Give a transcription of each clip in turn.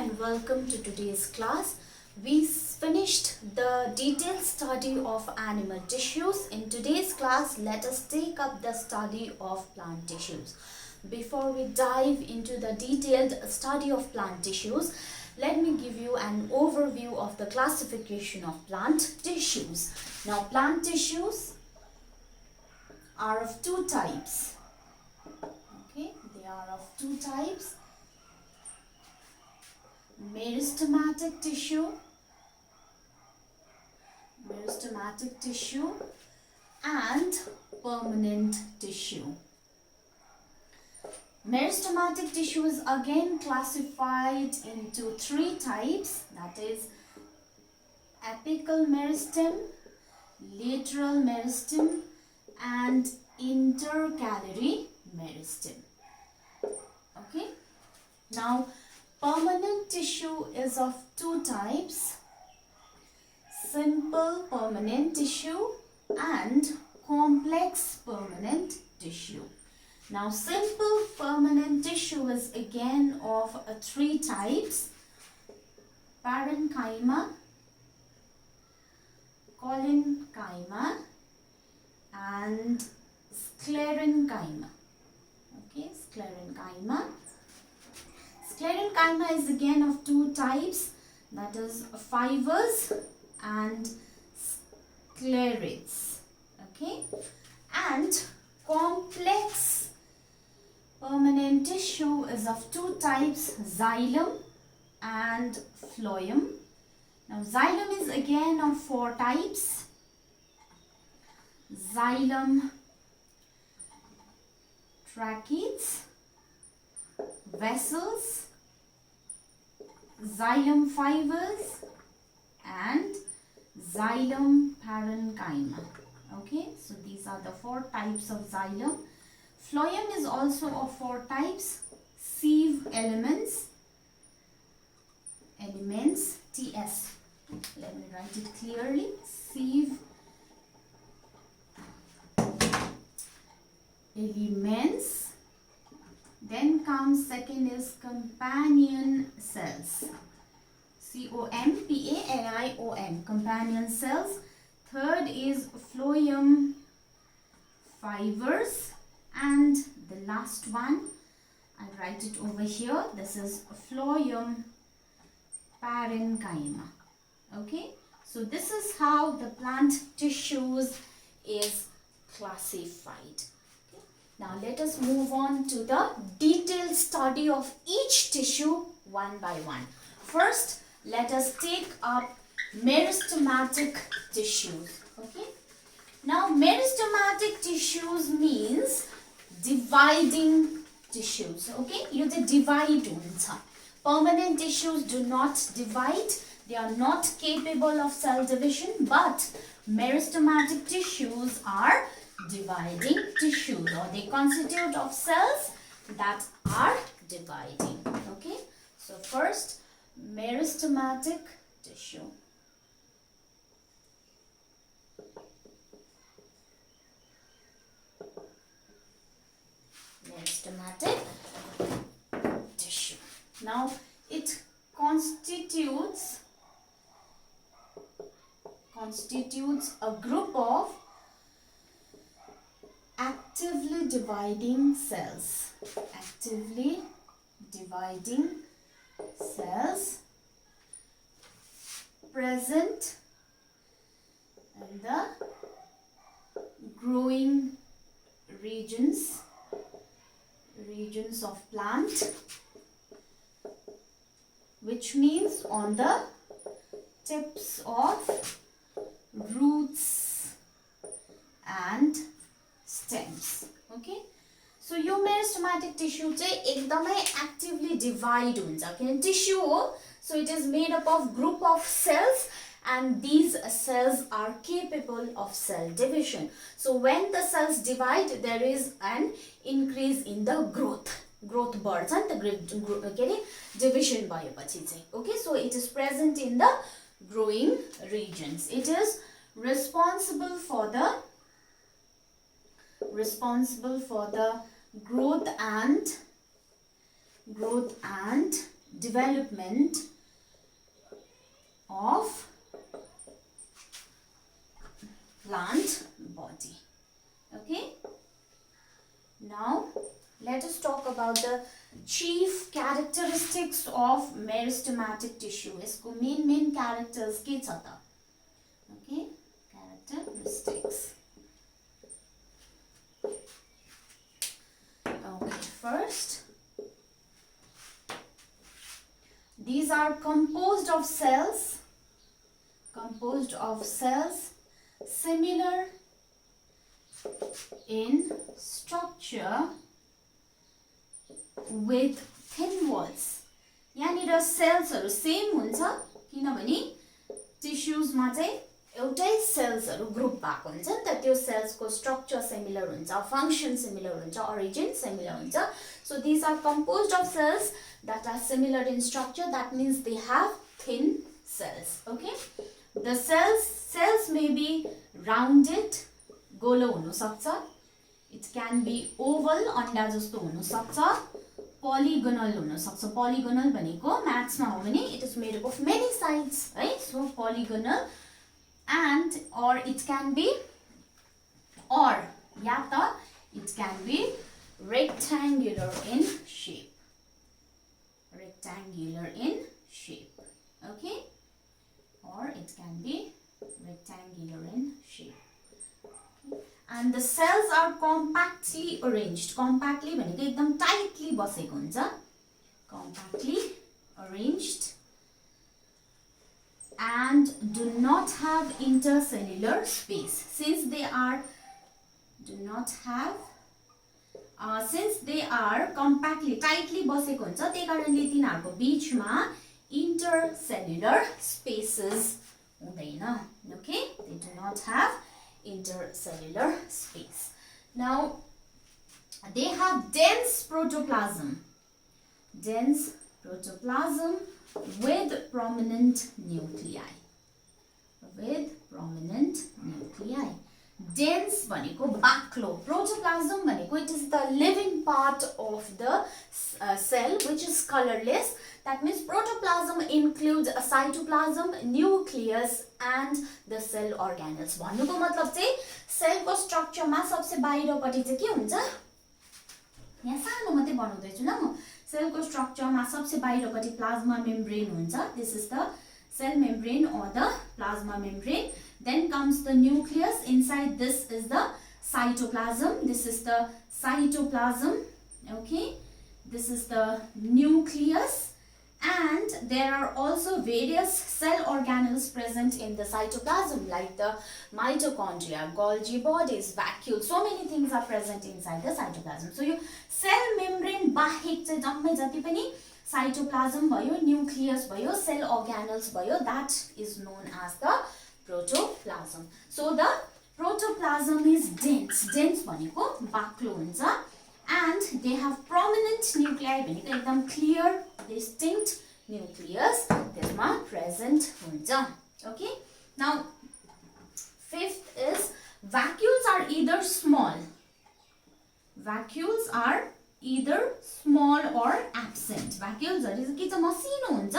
and welcome to today's class. We finished the detailed study of animal tissues. In today's class, let us take up the study of plant tissues. Before we dive into the detailed study of plant tissues, let me give you an overview of the classification of plant tissues. Now, plant tissues are of two types. Okay, they are of two types. Meristematic tissue and permanent tissue. Meristematic tissue is again classified into three types, that is apical meristem, lateral meristem and intercalary meristem. Okay, now permanent tissue is of two types, simple permanent tissue and complex permanent tissue. Now, simple permanent tissue is again of three types, parenchyma, collenchyma and sclerenchyma. Okay, sclerenchyma. Sclerenchyma is again of two types, that is fibers and sclerates. Okay, and complex permanent tissue is of two types, xylem and phloem. Now, xylem is again of four types, xylem tracheids, vessels, xylem fibers and xylem parenchyma. Okay, so these are the four types of xylem. Phloem is also of four types, sieve elements, TS. Let me write it clearly, sieve elements. Then comes second is companion cells, COMPANION, companion cells. Third is phloem fibers, and the last one, I'll write it over here, this is phloem parenchyma. Okay, so this is how the plant tissues is classified. Now let us move on to the detailed study of each tissue one by one. First, let us take up meristematic tissues. Okay. Now, meristematic tissues means dividing tissues. Okay. You divide unsa. Permanent tissues do not divide. They are not capable of cell division, but meristematic tissues are dividing tissues, or they constitute of cells that are dividing. Okay, so first, meristematic tissue. Meristematic tissue. Now, it constitutes a group of actively dividing cells. Actively dividing cells present in the growing regions of plant, which means on the tips of roots and stems. Okay, so yo meristematic tissue चाहिँ एकदमै actively divide हुन्छ किन tissue हो, so it is made up of group of cells and these cells are capable of cell division. So when the cells divide, there is an increase in the growth बढ्छ नि त, के अरे division भएपछि चाहिँ. Okay, so it is present in the growing regions. It is responsible for the growth and development of plant body. Okay. Now let us talk about the chief characteristics of meristematic tissue. यसको main characters के छ त? Okay, characteristics. Okay, first, these are composed of cells similar in structure with thin walls. यहाँनिर सेल्सहरु same हुन्छ किनभने टिश्यूजमा चाहिँ एउटै सेल्सहरु group भएको हुन्छ नि त त्यो सेल्सको स्ट्रक्चर सिमिलर हुन्छ फंक्शन सिमिलर हुन्छ ओरिजिन सिमिलर हुन्छ so these are composed of cells that are similar in structure that means they have thin cells okay the cells may be rounded गोलो हुन सक्छ it can be oval अंडा जस्तो हुन सक्छ polygonal हुन सक्छ polygonal भनेको म्याथ्समा हो भने it is made up of many sides right so polygonal and or it can be or या त it can be rectangular in shape okay or it can be rectangular in shape and the cells are compactly arranged compactly भनेको एकदम tightly बसेको हुन्छ compactly arranged and do not have intercellular space since they are compactly tightly बसेको हुन्छ त्यही कारणले तिनीहरुको बीचमा intercellular spaces हुँदैन okay they do not have intercellular space now they have dense protoplasm with prominent nuclei dense भनेको बाक्लो protoplasm भनेको it is the living part of the cell which is colorless that means protoplasm includes a cytoplasm nucleus and the cell organelles भन्नुको मतलब चाहिँ cell को structure मा सबसे बाहिरपट्टि चाहिँ के हुन्छ यहाँ सानो मात्रै बनाउँदै छु ल म सेल को स्ट्रक्चर मा सबसे बाहिरपट्टि प्लाज्मा मेम्ब्रेन हुन्छ this is the cell membrane or the plasma membrane then comes the nucleus inside this is the cytoplasm this is the cytoplasm okay this is the nucleus and there are also various cell organelles present in the cytoplasm like the mitochondria Golgi bodies vacuoles so many things are present inside the cytoplasm so yo cell membrane बाहेक चाहिँ जम्मै जति पनि cytoplasm भयो nucleus भयो cell organelles भयो that is known as the protoplasm so the protoplasm is dense भनेको बाक्लो हुन्छ and they have prominent nuclei भनेको एकदम clear distinct nucleus त्यसमा present हुन्छ okay now fifth is vacuoles are either small or absent vacuoles are कि त मसिनो हुन्छ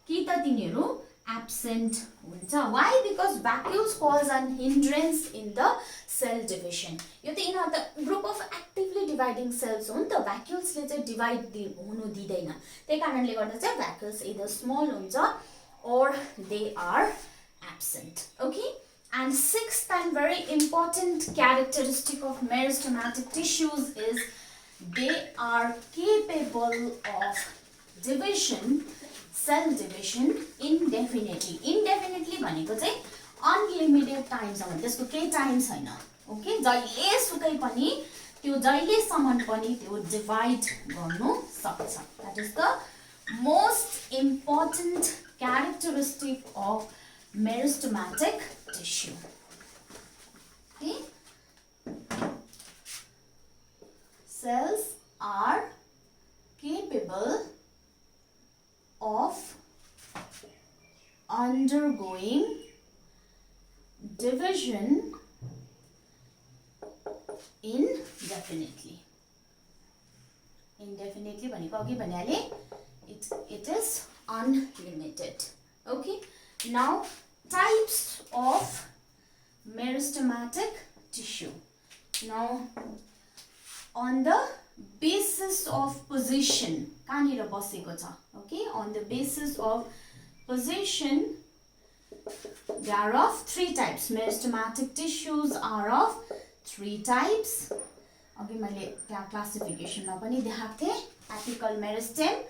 कि त तिनीहरु absent हुन्छ why because vacuoles cause an hindrance in the cell division यो त इनहरु त group of actively dividing cells हो नि त vacuoles ले चाहिँ divide हुनु दिदैन त्यही कारणले गर्दा चाहिँ vacuoles either small हुन्छ or they are absent okay and sixth and very important characteristic of meristematic tissues is they are capable of cell division indefinitely भनेको चाहिँ unlimited time सम्म त्यसको केही टाइम छैन ओके जहिले सुकै पनि त्यो जहिले सम्म पनि त्यो डिवाइड गर्नु सक्छ that is the most important characteristic of meristematic tissue okay cells are capable of undergoing division indefinitely भनेको अघि भनिहाले it is unlimited. Okay. Now, types of meristematic tissue. Now, on the basis of position, kahanira baseko cha, okay, on the basis of position, there are of three types. Meristematic tissues are of three types. अघि मैले त्यहाँ क्लासिफिकेसनमा पनि देखाएको थिएँ. Apical meristem,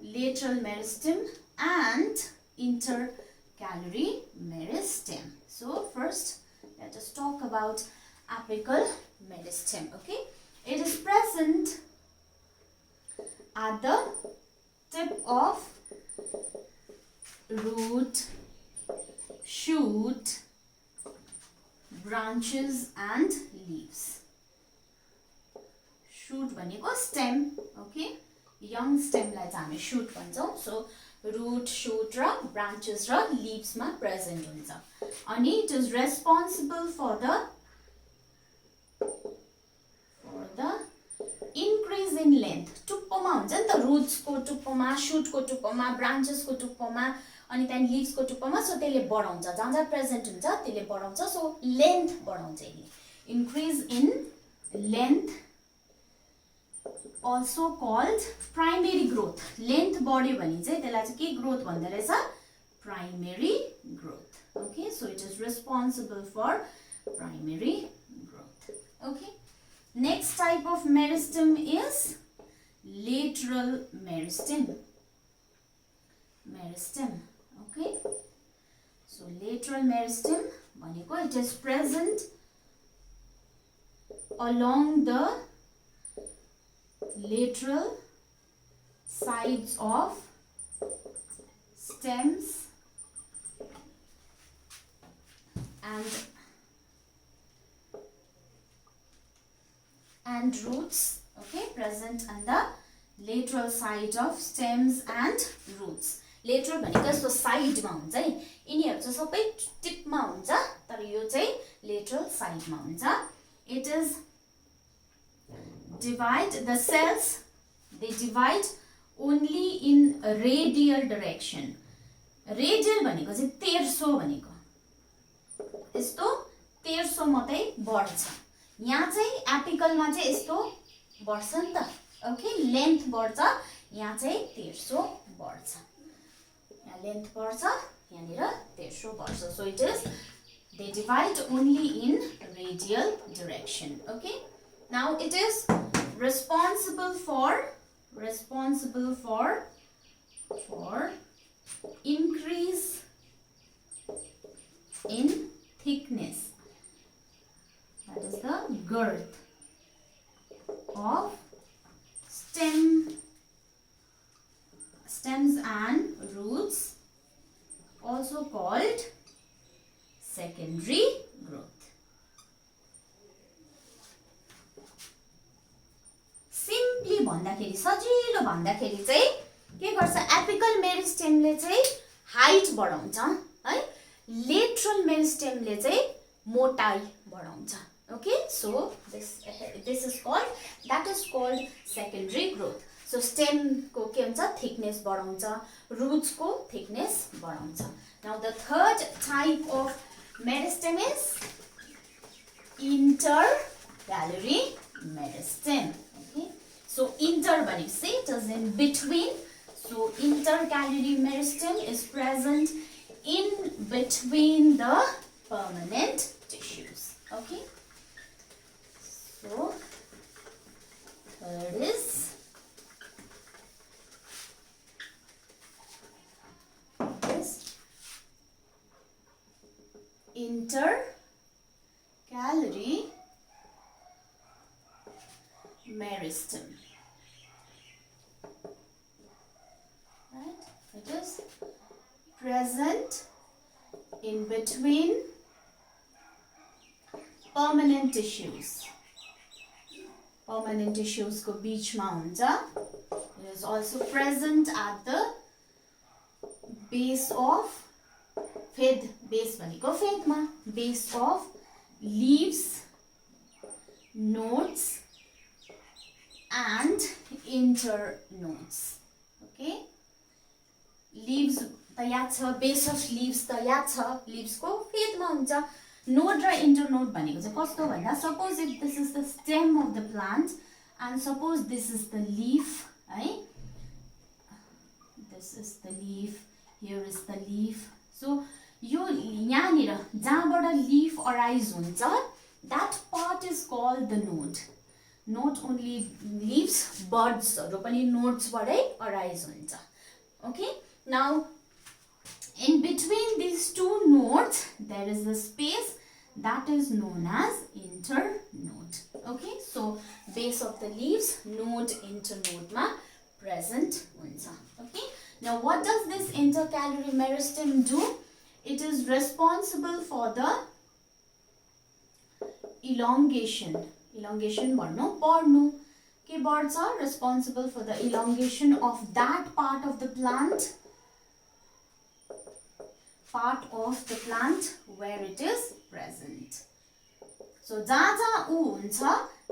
lateral meristem and intercalary meristem. So first let us talk about apical meristem. Okay, it is present at the tip of root, shoot, branches and leaves. Shoot भनेको stem, okay, young stem लाई चाहिँ हामी shoot भन्छौं. So root, shoot र branches र leaves मा present हुन्छ. अनि it is responsible for the increase in length. टुप्पोमा हुन्छ नि त, roots को टुप्पोमा, shoot को टुप्पोमा, branches को टुप्पोमा अनि त्यहाँ leaves को टुप्पोमा. So त्यसले बढाउँछ, जहाँ जहाँ present हुन्छ त्यसले बढाउँछ. So length बढाउँछ यसले. Increase in length, also called primary growth. Length बढ्यो भने चाहिँ त्यसलाई चाहिँ के growth भन्दो रहेछ? Primary growth. Okay, so it is responsible for primary growth. Okay, next type of meristem is lateral meristem. Okay, so lateral meristem भनेको it is present along the lateral sides of stems and roots. Okay, present on the lateral side of stems and roots. Lateral भनेको यस्तो साइडमा हुन्छ है. यिनीहरु चाहिँ सबै टिपमा हुन्छ, तर यो चाहिँ lateral साइडमा हुन्छ. It is the cells, they divide only in radial direction. Radial भनेको चाहिँ 1300 भनेको यस्तो 1300 मात्रै बढ्छ. यहाँ चाहिँ एपिकल मा चाहिँ यस्तो बढ्छ नि त. ओके, लेन्थ बढ्छ, यहाँ चाहिँ 1300 बढ्छ. यहाँ लेन्थ बढ्छ, यहाँनिर 1300 बढ्छ. So it is, they divide only in radial direction. Okay, now it is responsible for increase in thickness, that is the girth of stems and roots, also called secondary growth. Simply भन्दाखेरि, सजिलो भन्दाखेरि चाहिँ के गर्छ? Apical मेरिस्टेमले चाहिँ height बढाउँछ है, lateral मेरिस्टेमले चाहिँ मोटाई बढाउँछ. Okay, so this is called, that is called secondary growth. So stem को के हुन्छ? Thickness बढाउँछ, roots को thickness बढाउँछ. Now the third type of meristem is intercalary meristem. Okay, so inter भनेपछि it is in between. So intercalary meristem is present in between the permanent tissues. Okay, so third is intercalary meristem. Right? It is present in between permanent tissues. Permanent tissues को बीचमा हुन्छ. It is also present at the base of फेद. Base भनेको फेदमा, base of leaves, nodes and internodes. Okay leaves त याद छ base of leaves त याद छ लीव्स को फेदमा हुन्छ नोड र इन्टरनोड भनेको चाहिँ कस्तो भन्दा suppose if this is the stem of the plant and suppose this is the leaf है this is the leaf here is the leaf so यो यहाँनिर जहाँबाट लीफ अराइज हुन्छ that part is called the node. Not only leaves, buds पनि nodes बाटै arise हुन्छ. Okay? Now, in between these two nodes, there is a space that is known as internode. Okay? So, base of the leaves, node, internode ma present हुन्छ. Okay? Now, what does this intercalary meristem do? It is responsible for the elongation बढ्नु के बढ्छ responsible for the elongation of that part of the plant where it is present. So जहाँ उ हुन्छ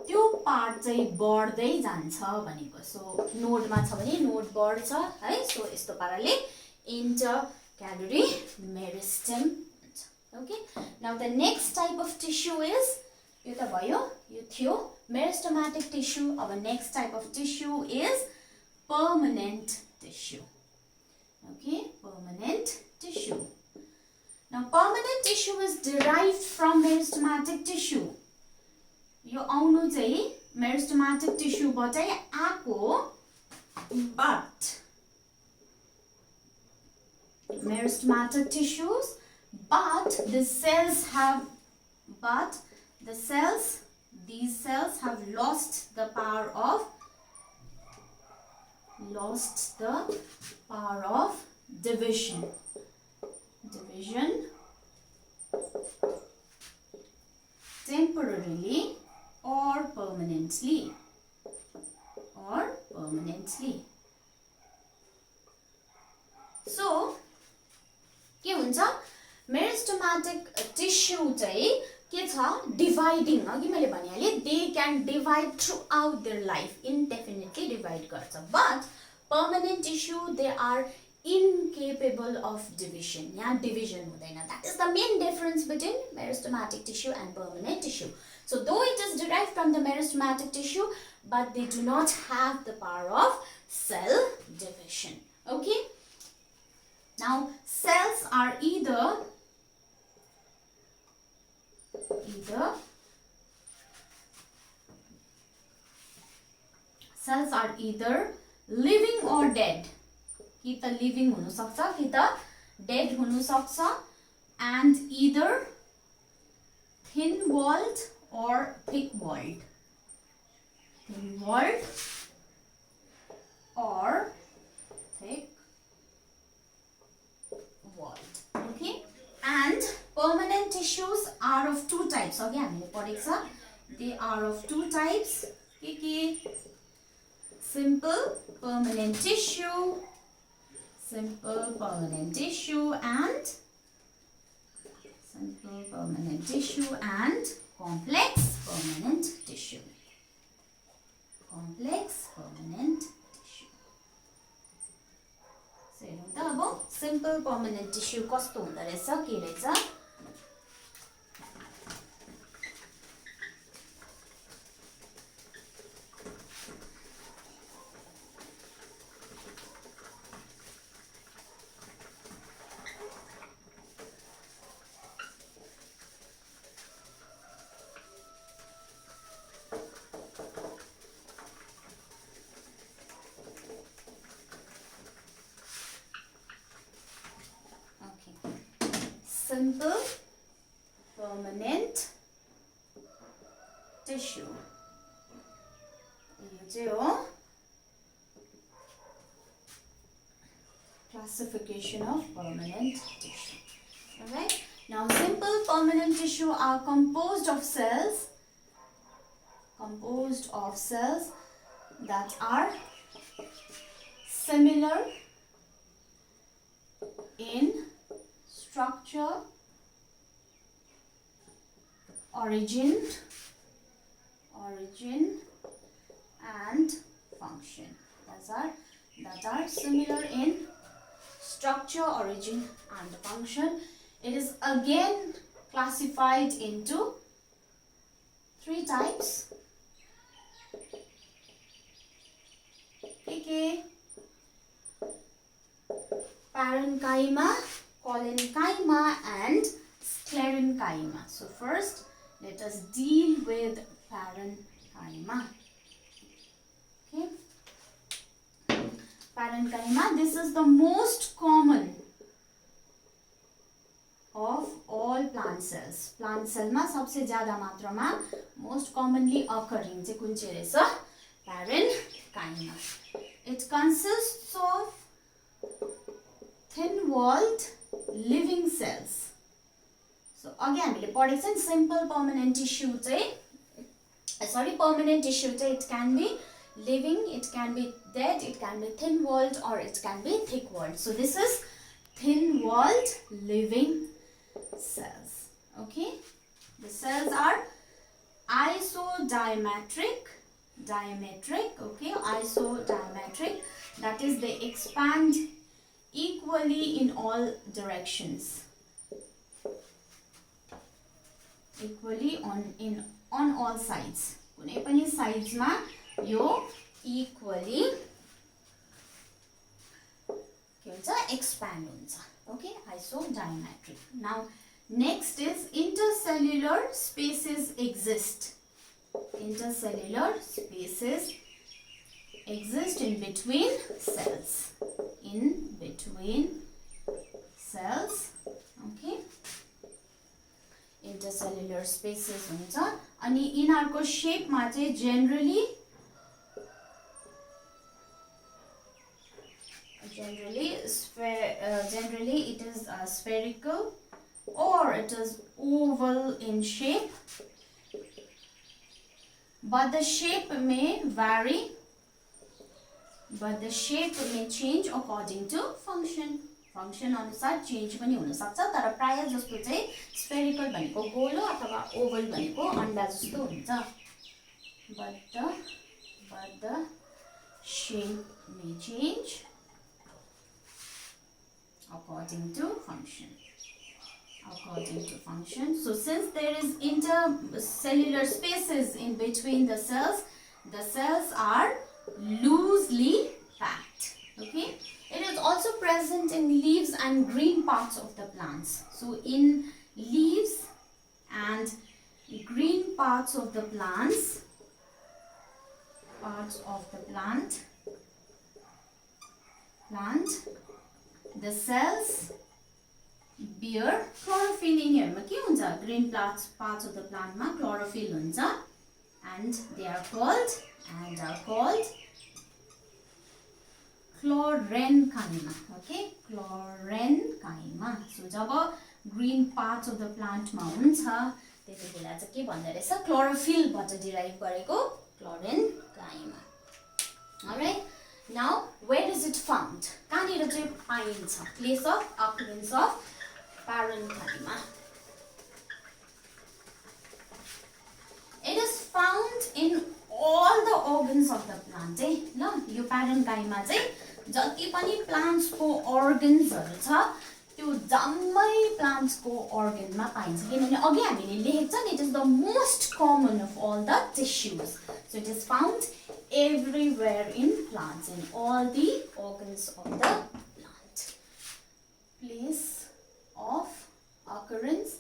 त्यो part चाहिँ बढ्दै जान्छ भनेको सो नोडमा छ भने नोड बढ्छ है सो यस्तो पाराले intercalary meristem हुन्छ. Okay, now the next type of tissue is यो त भयो यो थियो meristematic tissue. Our next type of tissue is permanent tissue. Okay, permanent tissue. Now permanent tissue is derived from meristematic tissue. यो आउनु चाहिँ meristematic tissue बाटै आको but meristematic tissues but these cells have lost the power of division temporarily or permanently so के हुन्छ meristematic tissue चाहिँ के छ dividing अघि मैले भनिहालेँ they can divide throughout their life indefinitely divide गर्छ but permanent tissue they are incapable of division यहाँ डिभिजन हुँदैन that is the main difference between meristematic tissue and permanent tissue so though it is derive from the meristematic tissue but they do not have the power of cell division okay now cells are either cells are either living or dead कि त living हुनु सक्छ कि त dead हुनु सक्छ and either thin walled or thick walled or thick walled okay and permanent tissues are of two types okay हामीले पढेको छ they are of two types के simple permanent tissue and complex permanent tissue so हेरौँ त अब simple permanent tissue कस्तो हुँदो रहेछ के रहेछ simple permanent tissue यो चाहिँ हो classification of permanent tissue. Alright, now simple permanent tissue are composed of cells that are similar in structure, origin and function. Those are that are similar in structure, origin and function. It is again classified into three types. Okay. Parenchyma, collenchyma and sclerenchyma. So first let us deal with parenchyma. Okay. Parenchyma, this is the most common of all plant cells. Plant cell ma sabse zyada matrama most commonly occurring चाहिँ कुन चाहिँ रहेछ? Parenchyma. It consists of thin-walled living cells. So again, हामीले पढेको छ नि simple permanent tissue चाहिँ permanent tissue चाहिँ it can be living, it can be dead, it can be thin-walled or it can be thick-walled. So this is thin-walled living cells. Okay, the cells are isodiametric, okay, isodiametric, that is they expand equally in all directions, equally on all sides. कुनै पनि sides मा यो equally के हुन्छ expand हुन्छ. Okay, isodiametric. Now next is intercellular spaces exist. Intercellular spaces exist in between cells. In between cells. Okay. Intercellular spaces हुन्छ. अनि यिनीहरुको shape मा चाहिँ generally it is spherical or it is oval in shape, but the shape may vary, but the shape may change according to function. Function अनुसार change पनि हुन सक्छ, तर प्राय जस्तो चाहिँ spherical भनेको गोलो अथवा oval भनेको अन्डा जस्तो हुन्छ. But the shape may change according to function. So since there is intercellular spaces in between the cells are loosely packed. Okay. It is also present in leaves and green parts of the plants. So in leaves and green parts of the plant, the cells bear chlorophyll. यिनीहरुमा के हुन्छ? Green parts of the plant मा chlorophyll हुन्छ, and they are called chlorenchyma. Okay, chlorenchyma. So जब green parts of the plant मा हुन्छ त्यतिबेला चाहिँ के भन्दै रहेछ? Chlorophyll बाट derive गरेको chlorenchyma. All right. Now, where is it found? कहाँनिर चाहिँ पाइन्छ? Place of occurrence of parenchyma. It is found in all the organs of the plant. ल यो parenchyma चाहिँ जति पनि plants को organs हरु छ त्यो जम्मै plants को organ मा पाइन्छ. किनभने अघि हामीले लेखेको छ नि, it is the most common of all the tissues. So it is found everywhere in plants, in all the organs of the plant. Place of occurrence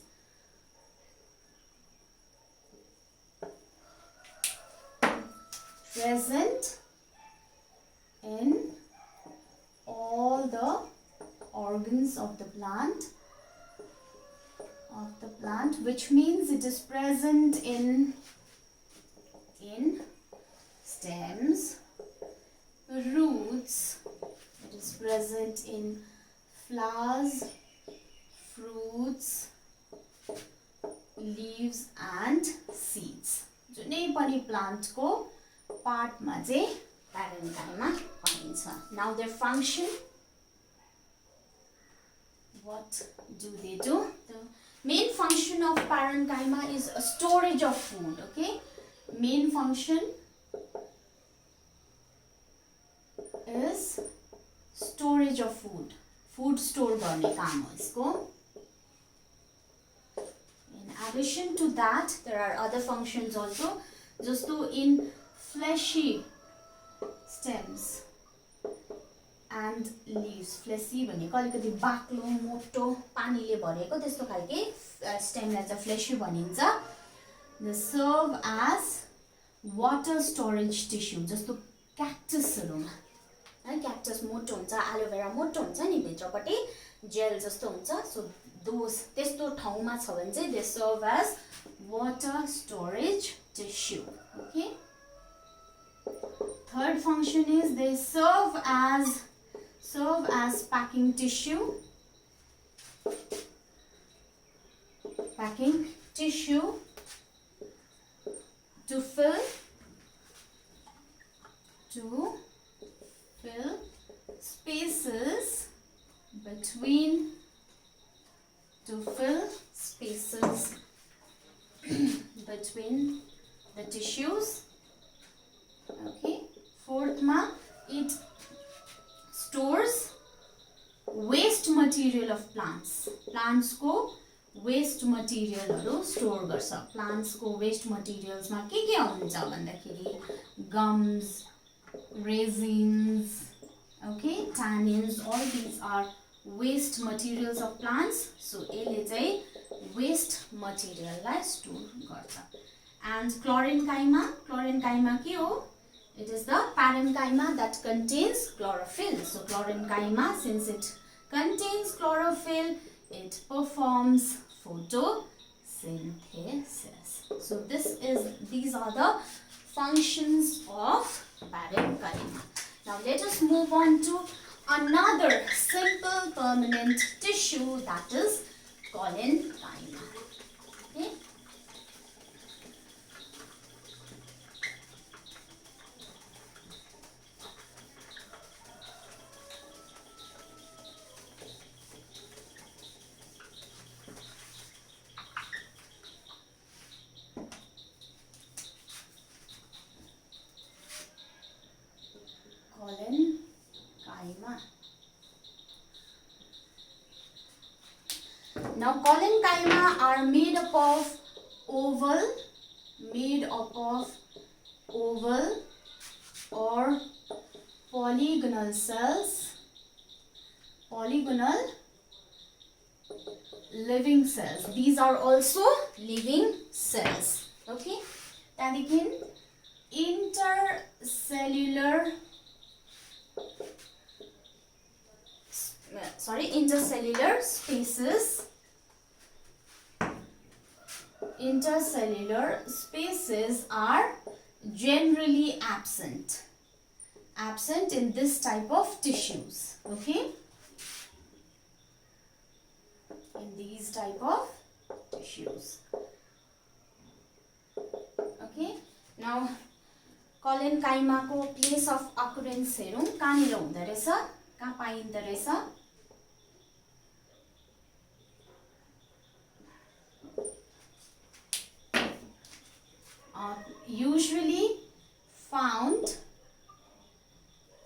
present in all the organs of the plant, which means it is present in stems, roots, it is present in flowers, fruits, leaves and seeds. जुनै पनि plant को part मा चाहिँ parenchyma पाइन्छ. Now their function, what do they do? The main function of parenchyma is a storage of food. Okay, main function is storage of food. Food store गर्ने काम हो यसको. In addition to that, there are other functions also. जस्तो in fleshy stems and leaves. Fleshy भनेको अलिकति बाक्लो मोटो पानीले भरेको त्यस्तो खालके स्टेमलाई चाहिँ fleshy भनिन्छ. They serve as water storage tissue. जस्तो क्याक्टसहरुमा है, क्याक्टस मोटो हुन्छ, एलोभेरा मोटो हुन्छ नि भित्रपट्टि जेल जस्तो हुन्छ. सो दोस त्यस्तो ठाउँमा छ भने चाहिँ they serve as water storage tissue. Okay. Third function is they serve as packing tissue. Packing tissue to fill spaces between the tissues. Okay. Fourth ma, it stores waste material of plants. Plants को waste material हरु store गर्छ. Plants को waste materials मा के हुन्छ भन्दाखेरि gums, resins, okay, tannins, all these are waste materials of plants. So यसले चाहिँ waste material लाई store गर्छ. And chlorenchyma के हो? It is the parenchyma that contains chlorophyll. So chlorenchyma, since it contains chlorophyll, it performs photosynthesis. So these are the functions of parenchyma. Now let us move on to another simple permanent tissue, that is collenchyma. Okay. Collenchyma. Now collenchyma are made up of oval or polygonal cells, polygonal living cells. These are also living cells. Okay. Then again, intercellular spaces are generally absent in this type of tissues. Okay, in these type of tissues. Okay. Now collenchyma को place of occurrence हेरौं कहाँनिर हुँदो रहेछ, कहाँ पाइँदो रहेछ. Usually found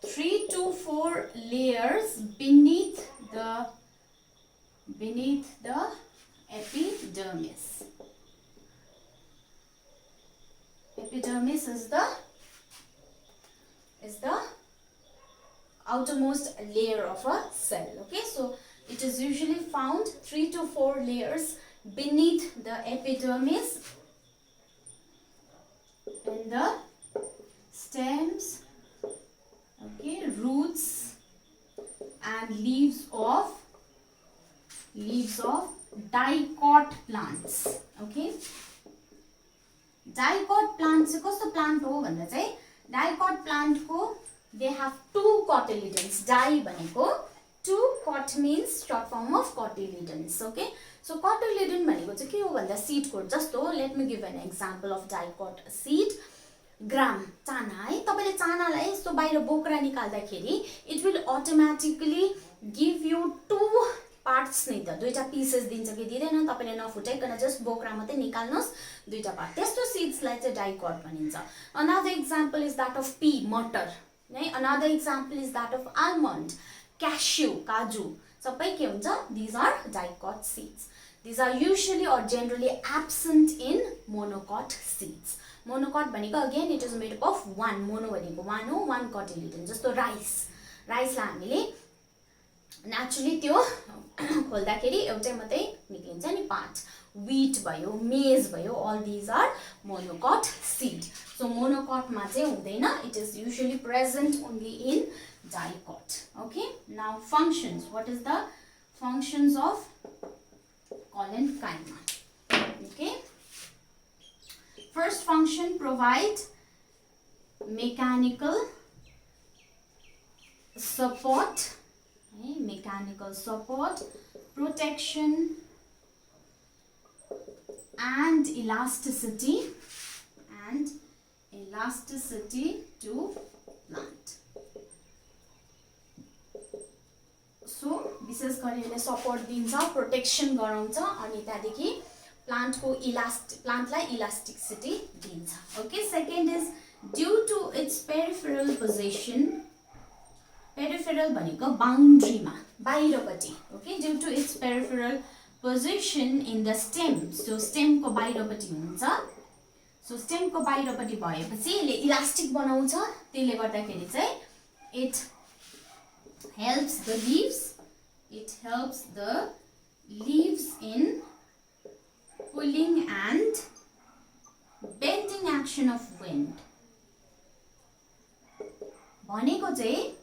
3 to 4 layers beneath the epidermis. Epidermis is the outermost layer of a cell. Okay, so it is usually found 3 to 4 layers beneath the epidermis in the stems, okay, roots and leaves of dicot plants. Okay, dicot plants चाहिँ कस्तो plant हो भन्दा चाहिँ dicot plant को they have 2 cotyledons. Di भनेको 2, cot means short form of cotyledons. Okay, so cotyledon भनेको चाहिँ के हो भन्दा seed को जस्तो. Let me give an example of dicot seed. ग्राम चाना है, तपाईले चानालाई यस्तो बाहिर बोक्रा निकाल्दाखेरि it will automatically give you 2 parts नि त, दुईटा pieces दिन्छ कि दिदैन, तपाईले नफुटाइकन जस्ट बोक्रा मात्रै निकाल्नुस्, दुईटा पार्ट. त्यस्तो seeds लाई चाहिँ dicot भनिन्छ. Another example is that of pea, मटर. Another example is that of almond, cashew, kaju. सबै के हुन्छ? These are dicot seeds. These are usually or generally absent in monocot seeds. Monocot भनेको again it is made up of one. Mono भनेको one हो, one cotyledon. जस्तो rice. Rice लाई हामीले naturally त्यो खोल्दाखेरि एउटै मात्रै निक्लिन्छ नि पार्ट. Wheat भयो, maize भयो, all these are monocot seed. So monocot मा चाहिँ हुँदैन. It is usually present only in dicot. Okay, now functions. What is the functions of collenchyma? Okay, first function, provide mechanical support, mechanical support, protection and elasticity to plant. So विशेष गरी यसले support दिन्छ, protection गराउँछ अनि त्यहाँदेखि प्लान्टलाई elasticity दिन्छ. Okay, second is due to its peripheral position. Peripheral भनेको बाउन्ड्रीमा, बाहिरपट्टि. Okay, due to its peripheral position in the stem. So स्टेमको बाहिरपट्टि हुन्छ. सो स्टेमको बाहिरपट्टि भएपछि यसले इलास्टिक बनाउँछ. त्यसले गर्दाखेरि चाहिँ it helps the leaves in pulling and bending action of wind. भनेको चाहिँ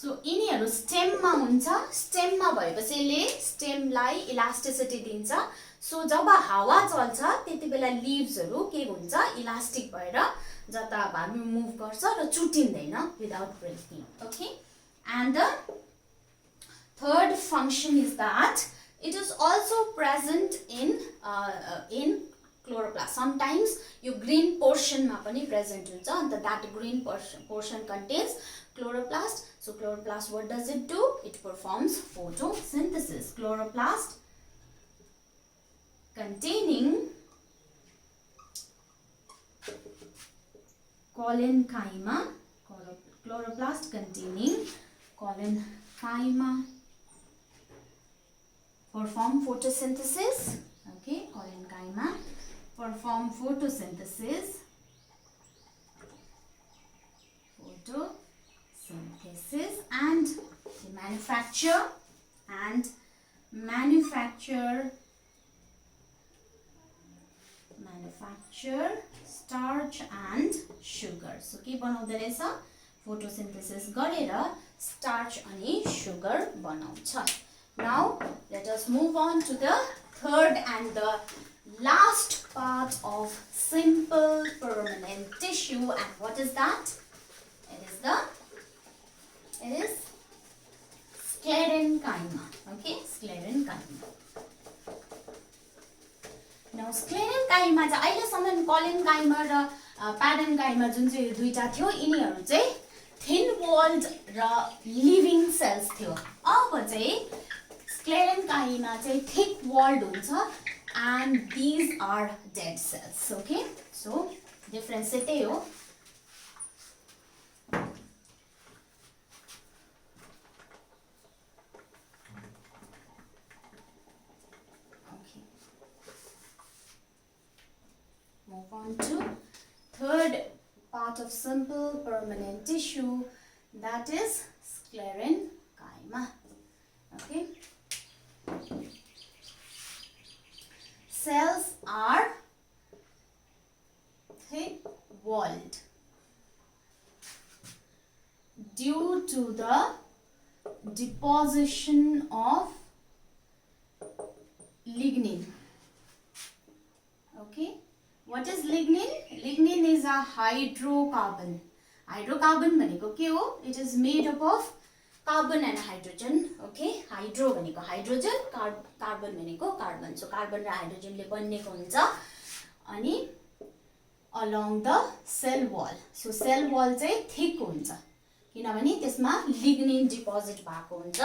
सो यिनीहरू स्टेममा हुन्छ. स्टेममा भएपछि यसले स्टेमलाई इलास्टिसिटी दिन्छ. सो जब हावा चल्छ त्यति बेला लिभ्सहरू के हुन्छ, इलास्टिक भएर जता अब हामी मुभ गर्छ र चुटिँदैन without breaking. Okay, and the third function is that it is also present in chloroplast. Sometimes your green portion ma pani present huncha, and that green portion contains chloroplast. So chloroplast, what does it do? It performs photosynthesis. Chloroplast containing collenchyma, chloroplast containing collenchyma perform photosynthesis. Okay, collenchyma perform photosynthesis and they manufacture starch and sugar. So के बनाउँदै रहेछ, photosynthesis गरेर starch अनि sugar बनाउँछ. Now let us move on to the third and the last part of simple permanent tissue. And what is that? It is sclerenchyma. Okay, sclerenchyma. Now sclerenchyma चाहिँ अहिलेसम्म collenchyma र parenchyma जुन चाहिँ दुईटा थियो, यिनीहरू चाहिँ thin walled र living cells थियो. अब चाहिँ sclerenchyma चाहिँ thick walled हुन्छ and these are dead cells. Okay, so difference चाहिँ त्यही हो. Move on to third part of simple permanent tissue, that is sclerenchyma. Okay, cells are thick walled due to the deposition of lignin. Okay, what is lignin? Lignin is a hydrocarbon. Hydrocarbon भनेको के हो? It is made up of carbon and hydrogen. Okay, hydro भनेको hydrogen, carbon भनेको carbon. So carbon र hydrogen ले बनिएको हुन्छ अनि along the cell wall. So cell wall चाहिँ thick हुन्छ किनभने त्यसमा lignin deposit भएको हुन्छ.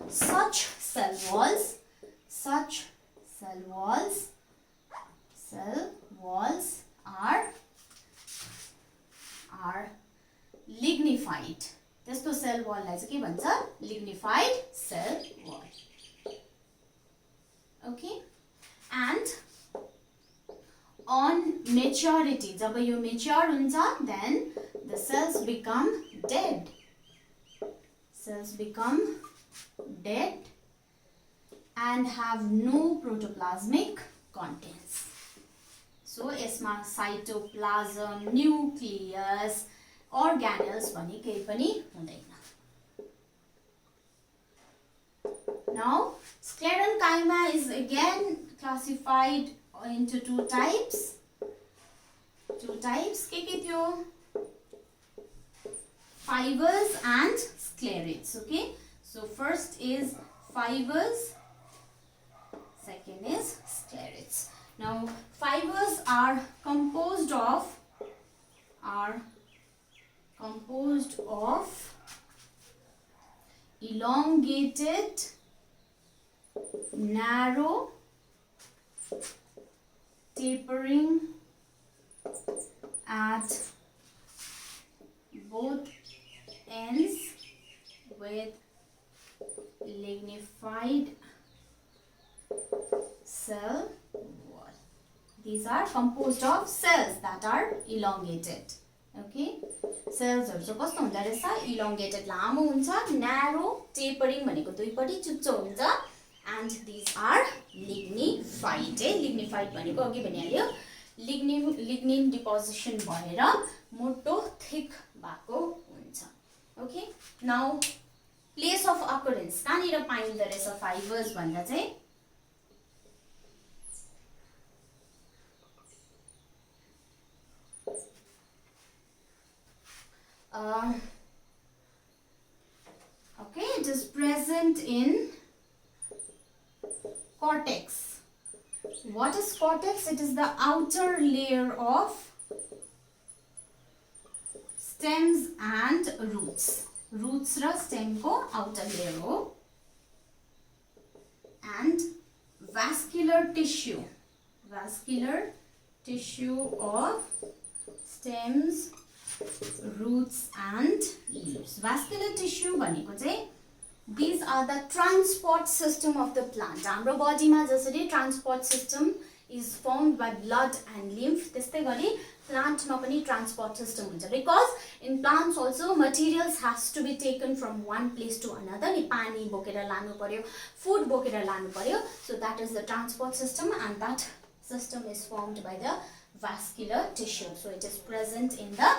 Such cell walls are lignified त्यस्तो सेल वललाई चाहिँ के भन्छ लिग्निफाइड सेल वल ओके एन्ड on maturity जब यो mature हुन्छ then the cells become dead and have no protoplasmic contents so यसमा cytoplasm nucleus organelles भन्ने केही पनि हुँदैन now sclerenchyma is again classified into two types के थियो fibers and sclerids okay so first is fibers second is sclerids now fibers are composed of elongated narrow tapering at both ends with lignified cell wall. These are composed of cells that are elongated. Okay, cells are कस्तो हुन्छ रहेछ elongated लामो हुन्छ narrow tapering भनेको दुईपट्टि चुच्चो हुन्छ and these are lignified lignified भनेको अघि भनिहाल्यो lignin deposition भएर मोटो thick भएको हुन्छ okay now place of occurrence कहाँनिर पाइँदो रहेछ fibers भन्दा चाहिँ okay it is present in cortex what is cortex it is the outer layer of stems and roots ra stem ko outer layer ho and vascular tissue of stems roots and leaves vascular tissue bhaneko chai these are the transport system of the plant हाम्रो बडीमा जसरी transport system is formed by blood and lymph त्यस्तै गरी प्लान्टमा पनि transport system हुन्छ because in plants also materials has to be taken from one place to another नि पानी बोकेर लानु पर्यो food बोकेर लानु पर्यो so that is the transport system and that system is formed by the vascular tissue so it is present in the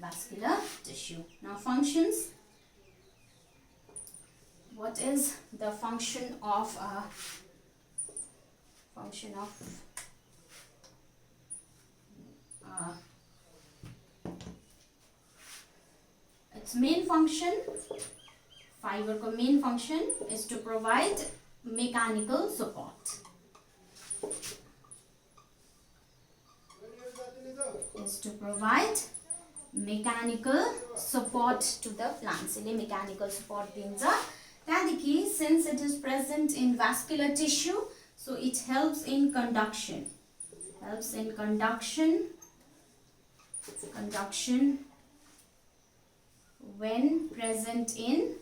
vascular tissue now functions what is the function of its main function fiber ko main function is to provide mechanical support to the plants ile mechanical support dincha त्यहाँदेखि since it is present in vascular tissue so it helps in conduction when present in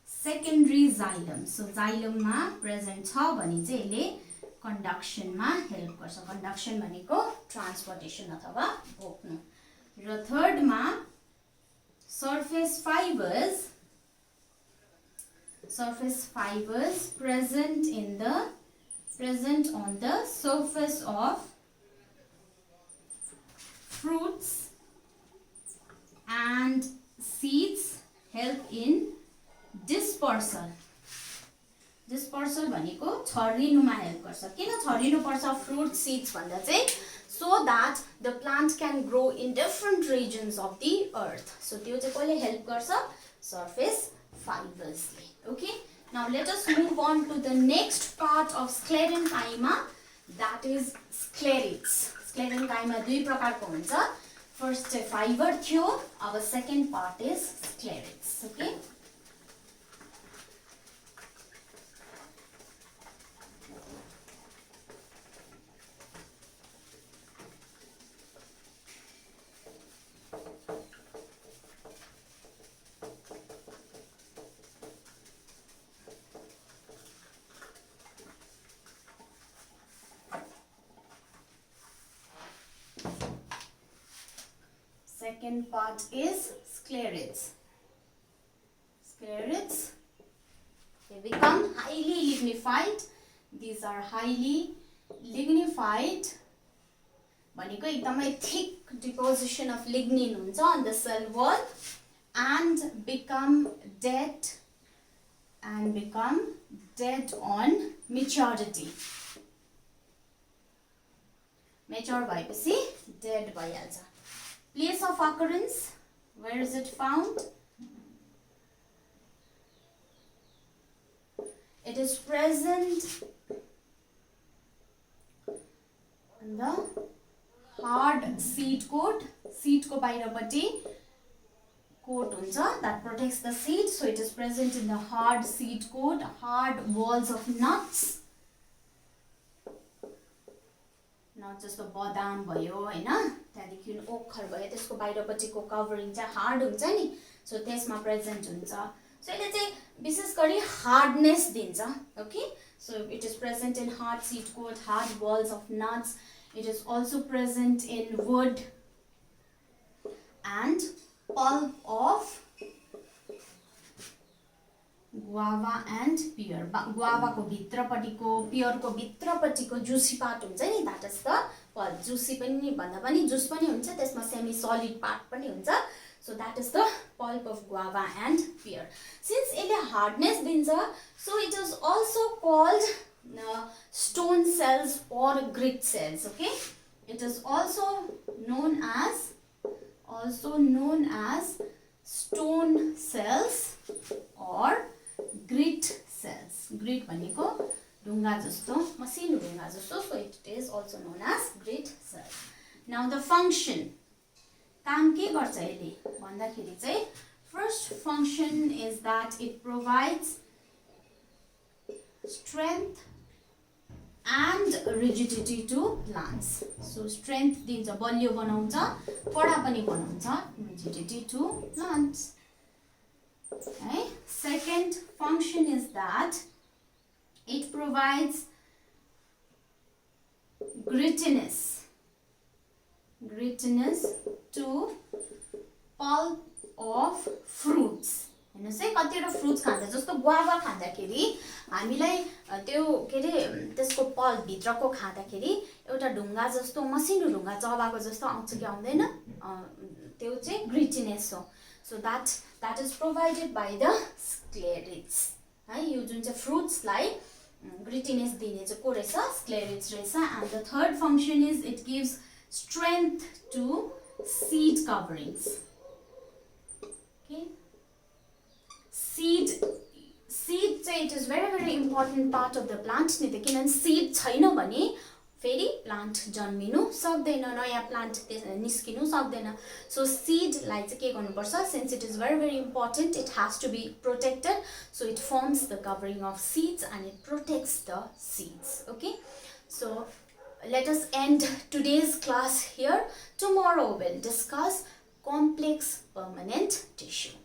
secondary xylem so xylem मा present छ भने चाहिँ यसले conduction मा help गर्छ conduction भनेको transportation अथवा बोक्नु र third मा surface fibers present on the surface of fruits and seeds help in dispersal भनेको छरिनुमा हेल्प गर्छ किन छरिनु पर्छ fruit seeds भन्दा चाहिँ so that the plant can grow in different regions of the earth so त्यो चाहिँ कसले हेल्प गर्छ surface fibers ले okay now let us move on to the next part of sclerenchyma that is sclerids sclerenchyma दुई प्रकारको हुन्छ first चाहिँ fiber थियो अब second part is sclerids okay second part is sclerids. Sclerids, they become highly lignified. These are highly lignified. भनेको एकदमै thick deposition of lignin हुन्छ on the cell wall and become dead on maturity. Mature भएपछि dead भइहाल्छ. Place of occurrence, where is it found? It is present in the hard seed coat. Seed को बाहिरपट्टि coat हुन्छ that protects the seed, so it is present in the hard seed coat, hard walls of nuts. Not just the बदाम भयो हैन, त्यहाँदेखि ओखर भयो, त्यसको बाहिरपट्टिको covering चाहिँ hard हुन्छ नि, सो त्यसमा प्रेजेन्ट हुन्छ. सो यसले चाहिँ विशेष गरी हार्डनेस दिन्छ. Okay, so it is present in hard seed coat, hard walls of nuts. It is also present in wood and pulp of guava and pear. Guava को भित्रपट्टिको, pear को भित्रपट्टिको juicy part हुन्छ नि, that is the pulp. Juicy पनि भन्दा पनि juice पनि हुन्छ, त्यसमा semi solid part पनि हुन्छ. So that is the pulp of guava and pear. Since यसले hardness दिन्छ, so it is also called stone cells or grit cells. Okay, it is also known as stone cells or grit cells. Grit भनेको ढुङ्गा जस्तो, मसिनो ढुङ्गा जस्तो, so it is also known as grit cells. Now the function, काम के गर्छ यसले भन्दाखेरि चाहिँ first function is that it provides strength and rigidity to plants. So strength दिन्छ, बलियो बनाउँछ, कडा पनि बनाउँछ, rigidity to plants. Okay. Second function is that it provides grittiness to pulp of fruits. हेर्नुस् है, कतिवटा फ्रुट्स खाँदा जस्तो गुआवा खाँदाखेरि हामीलाई त्यो के रे त्यसको पल्प भित्रको खाँदाखेरि एउटा ढुङ्गा जस्तो, मसिनो ढुङ्गा चबाको जस्तो आउँछ कि आउँदैन, त्यो चाहिँ ग्रिटिनेस हो. सो that is provided by the sclerids. है, यो जुन चाहिँ फ्रुट्सलाई ग्रिटिनेस दिने चाहिँ को रहेछ, स्क्लेरिड्स रहेछ. And the third function is it gives strength to seed coverings. Okay, seed चाहिँ it is very important part of the plant नि, त किनभने seed छैन भने फेरि प्लान्ट जन्मिनु सक्दैन, नयाँ प्लान्ट निस्किनु सक्दैन. सो सीडलाई चाहिँ के गर्नुपर्छ, since it is very important, it has to be protected, so it forms the covering of seeds and it protects the seeds. Okay, so let us end today's class here. Tomorrow we'll discuss complex permanent tissue.